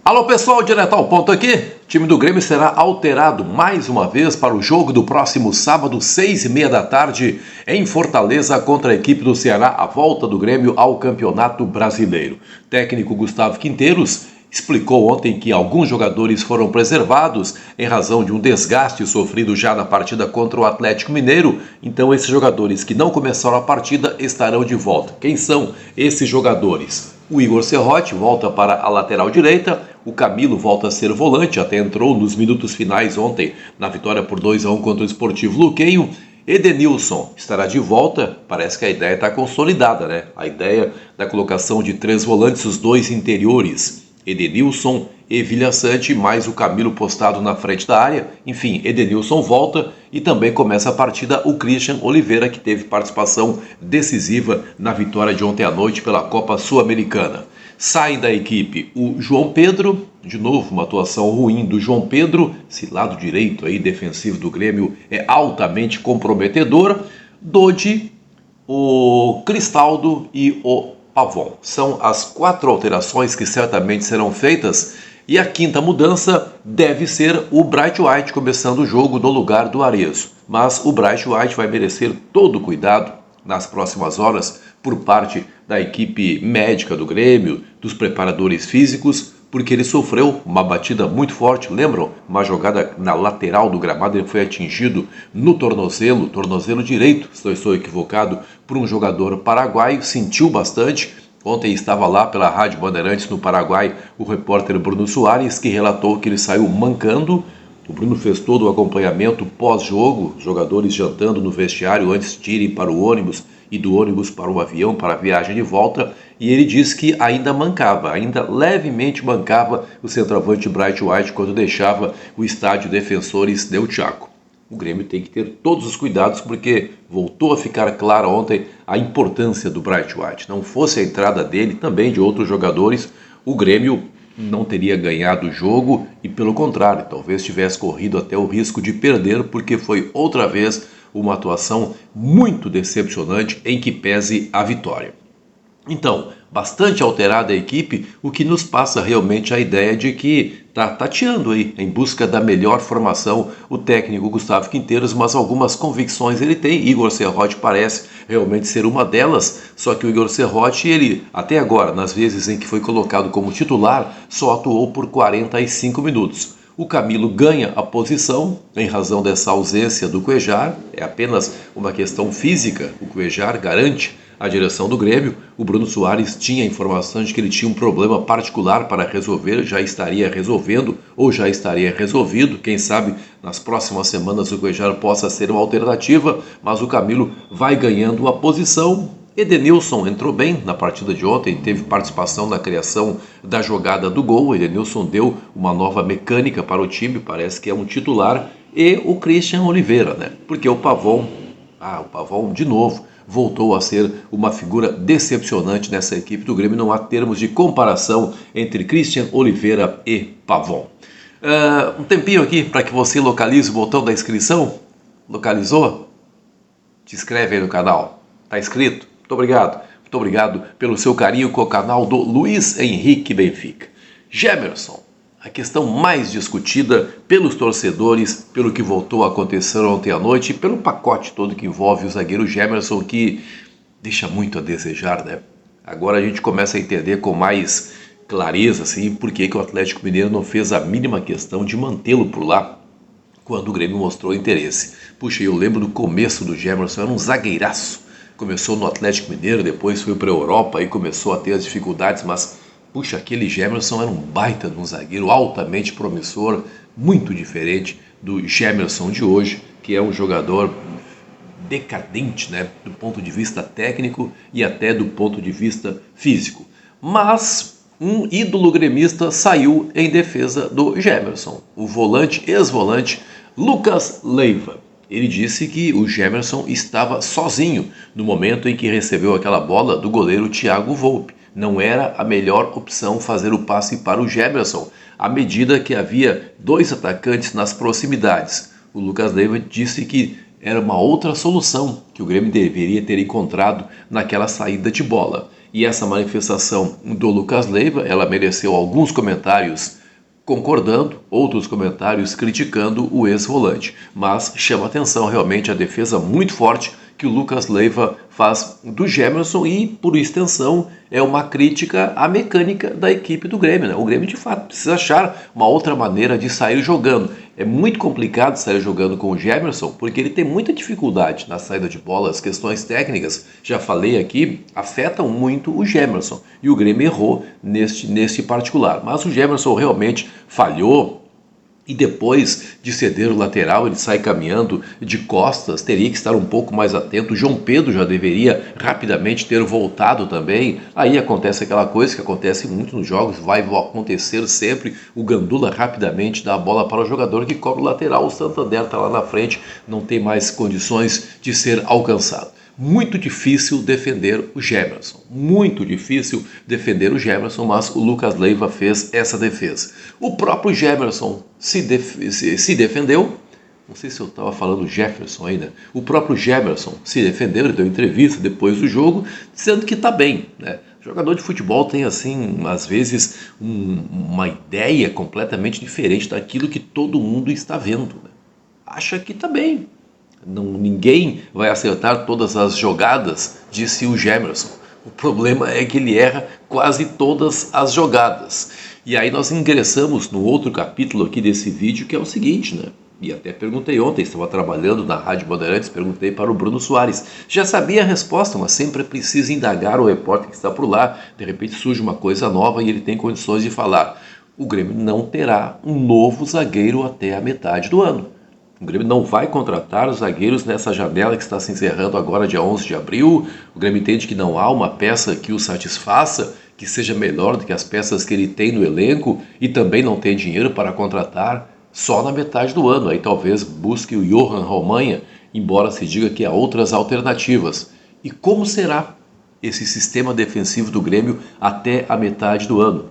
Alô pessoal, direto ao ponto aqui. O time do Grêmio será alterado mais uma vez para o jogo do próximo sábado, 6h30 da tarde, em Fortaleza, contra a equipe do Ceará, a volta do Grêmio ao Campeonato Brasileiro. O técnico Gustavo Quinteiros explicou ontem que alguns jogadores foram preservados em razão de um desgaste sofrido já na partida contra o Atlético Mineiro. Então esses jogadores que não começaram a partida estarão de volta. Quem são esses jogadores? O Igor Serrote volta para a lateral direita, o Camilo volta a ser volante, até entrou nos minutos finais ontem na vitória por 2-1 contra o Sportivo Luquenho. Edenilson estará de volta, parece que a ideia está consolidada, né? A ideia da colocação de 3 volantes, os 2 interiores, Edenilson e Vilhaçante, mais o Camilo postado na frente da área. Enfim, Edenilson volta e também começa a partida o Christian Oliveira, que teve participação decisiva na vitória de ontem à noite pela Copa Sul-Americana. Saem da equipe o João Pedro, de novo uma atuação ruim do João Pedro, esse lado direito aí defensivo do Grêmio é altamente comprometedor. Dodi, o Cristaldo e o Pavon. São as 4 alterações que certamente serão feitas. E a quinta mudança deve ser o Bright White começando o jogo no lugar do Arezzo. Mas o Bright White vai merecer todo o cuidado nas próximas horas por parte da equipe médica do Grêmio, dos preparadores físicos, porque ele sofreu uma batida muito forte. Lembram? Uma jogada na lateral do gramado, ele foi atingido no tornozelo direito, se não estou equivocado, por um jogador paraguaio, sentiu bastante. Ontem estava lá pela Rádio Bandeirantes no Paraguai o repórter Bruno Soares, que relatou que ele saiu mancando. O Bruno fez todo o acompanhamento pós-jogo, jogadores jantando no vestiário antes de irem para o ônibus e do ônibus para o avião, para a viagem de volta, e ele disse que ainda mancava, ainda levemente mancava o centroavante Bright White quando deixava o estádio Defensores del Chaco. O Grêmio tem que ter todos os cuidados porque voltou a ficar clara ontem a importância do Bright White. Não fosse a entrada dele, também de outros jogadores, o Grêmio não teria ganhado o jogo e, pelo contrário, talvez tivesse corrido até o risco de perder, porque foi outra vez uma atuação muito decepcionante em que pese a vitória. Então, bastante alterada a equipe, o que nos passa realmente a ideia de que está tateando aí, em busca da melhor formação, o técnico Gustavo Quinteiros, mas algumas convicções ele tem. Igor Serrote parece realmente ser uma delas, só que o Igor Serrote, ele, até agora, nas vezes em que foi colocado como titular, só atuou por 45 minutos. O Camilo ganha a posição em razão dessa ausência do Cuéllar, é apenas uma questão física, o Cuéllar garante a direção do Grêmio. O Bruno Soares tinha a informação de que ele tinha um problema particular para resolver, já estaria resolvendo ou já estaria resolvido. Quem sabe nas próximas semanas o Cuéllar possa ser uma alternativa, mas o Camilo vai ganhando a posição. Edenilson entrou bem na partida de ontem, teve participação na criação da jogada do gol. Edenilson deu uma nova mecânica para o time, parece que é um titular. E o Christian Oliveira, né? Porque o Pavon de novo voltou a ser uma figura decepcionante nessa equipe do Grêmio. Não há termos de comparação entre Christian Oliveira e Pavon. Um tempinho aqui para que você localize o botão da inscrição. Localizou? Te inscreve aí no canal. Tá inscrito? Muito obrigado. Muito obrigado pelo seu carinho com o canal do Luiz Henrique Benfica. Gemerson, a questão mais discutida pelos torcedores, pelo que voltou a acontecer ontem à noite, e pelo pacote todo que envolve o zagueiro Gemerson, que deixa muito a desejar, né? Agora a gente começa a entender com mais clareza, assim, por que o Atlético Mineiro não fez a mínima questão de mantê-lo por lá quando o Grêmio mostrou interesse. Puxa, eu lembro do começo do Gemerson, era um zagueiraço. Começou no Atlético Mineiro, depois foi para a Europa e começou a ter as dificuldades, mas puxa, aquele Gemerson era um baita de um zagueiro, altamente promissor, muito diferente do Gemerson de hoje, que é um jogador decadente, né, do ponto de vista técnico e até do ponto de vista físico. Mas um ídolo gremista saiu em defesa do Gemerson, o volante, ex-volante, Lucas Leiva. Ele disse que o Gemerson estava sozinho no momento em que recebeu aquela bola do goleiro Thiago Volpi. Não era a melhor opção fazer o passe para o Gemerson, à medida que havia 2 atacantes nas proximidades. O Lucas Leiva disse que era uma outra solução que o Grêmio deveria ter encontrado naquela saída de bola. E essa manifestação do Lucas Leiva, ela mereceu alguns comentários concordando, outros comentários criticando o ex-volante. Mas chama atenção realmente a defesa muito forte que o Lucas Leiva faz do Gemerson e, por extensão, é uma crítica à mecânica da equipe do Grêmio, né? O Grêmio, de fato, precisa achar uma outra maneira de sair jogando. É muito complicado sair jogando com o Gemerson, porque ele tem muita dificuldade na saída de bola. As questões técnicas, já falei aqui, afetam muito o Gemerson. E o Grêmio errou neste particular. Mas o Gemerson realmente falhou. E depois de ceder o lateral, ele sai caminhando de costas, teria que estar um pouco mais atento. O João Pedro já deveria rapidamente ter voltado também. Aí acontece aquela coisa que acontece muito nos jogos, vai acontecer sempre. O Gandula rapidamente dá a bola para o jogador que cobre o lateral. O Santander está lá na frente, não tem mais condições de ser alcançado. Muito difícil defender o Gemerson, muito difícil defender o Gemerson, mas o Lucas Leiva fez essa defesa. O próprio Gemerson se defendeu, não sei se eu estava falando Jefferson ainda, o próprio Gemerson se defendeu, ele deu entrevista depois do jogo, dizendo que está bem, né? O jogador de futebol tem, assim, às vezes, uma ideia completamente diferente daquilo que todo mundo está vendo, né? Acha que está bem. Ninguém vai acertar todas as jogadas, disse o Gemerson. O problema é que ele erra quase todas as jogadas. E aí nós ingressamos no outro capítulo aqui desse vídeo, que é o seguinte, né? E até perguntei ontem, estava trabalhando na Rádio Bandeirantes, perguntei para o Bruno Soares. Já sabia a resposta, mas sempre é preciso indagar o repórter que está por lá. De repente surge uma coisa nova e ele tem condições de falar. O Grêmio não terá um novo zagueiro até a metade do ano. O Grêmio não vai contratar os zagueiros nessa janela que está se encerrando agora, dia 11 de abril. O Grêmio entende que não há uma peça que o satisfaça, que seja melhor do que as peças que ele tem no elenco, e também não tem dinheiro para contratar só na metade do ano. Aí talvez busque o Johan Romanha, embora se diga que há outras alternativas. E como será esse sistema defensivo do Grêmio até a metade do ano?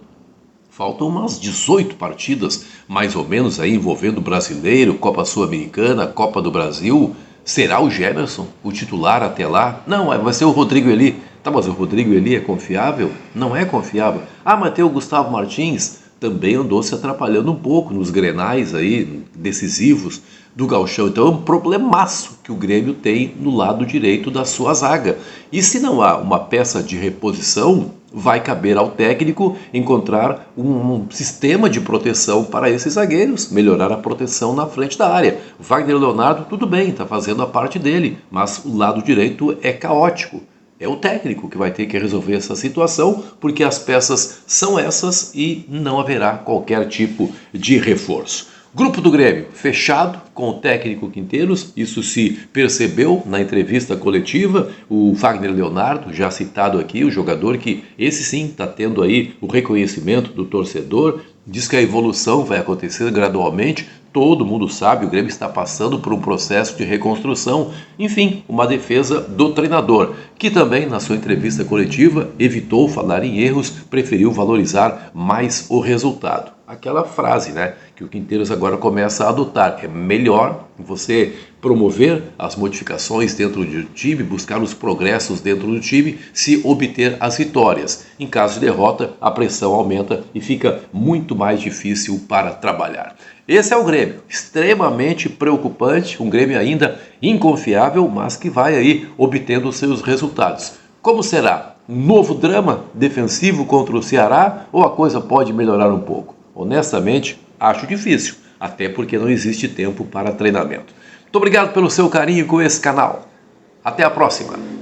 Faltam umas 18 partidas, mais ou menos, aí envolvendo Brasileiro, Copa Sul-Americana, Copa do Brasil. Será o Gemerson o titular até lá? Não, vai ser o Rodrigo Eli. Tá, mas o Rodrigo Eli é confiável? Não é confiável. Ah, mas tem o Gustavo Martins, também andou se atrapalhando um pouco nos grenais aí, decisivos do gauchão. Então é um problemaço que o Grêmio tem no lado direito da sua zaga. E se não há uma peça de reposição, vai caber ao técnico encontrar um sistema de proteção para esses zagueiros, melhorar a proteção na frente da área. Wagner Leonardo, tudo bem, está fazendo a parte dele, mas o lado direito é caótico. É o técnico que vai ter que resolver essa situação, porque as peças são essas e não haverá qualquer tipo de reforço. Grupo do Grêmio fechado com o técnico Quinteiros, isso se percebeu na entrevista coletiva. O Wagner Leonardo, já citado aqui, o jogador que esse sim está tendo aí o reconhecimento do torcedor, diz que a evolução vai acontecer gradualmente. Todo mundo sabe, o Grêmio está passando por um processo de reconstrução. Enfim, uma defesa do treinador, que também, na sua entrevista coletiva, evitou falar em erros, preferiu valorizar mais o resultado. Aquela frase, né, que o Quinteiros agora começa a adotar. É melhor você promover as modificações dentro do time, buscar os progressos dentro do time, se obter as vitórias. Em caso de derrota, a pressão aumenta e fica muito mais difícil para trabalhar. Esse é o Grêmio, extremamente preocupante, um Grêmio ainda inconfiável, mas que vai aí obtendo seus resultados. Como será? Um novo drama defensivo contra o Ceará ou a coisa pode melhorar um pouco? Honestamente, acho difícil, até porque não existe tempo para treinamento. Muito obrigado pelo seu carinho com esse canal. Até a próxima!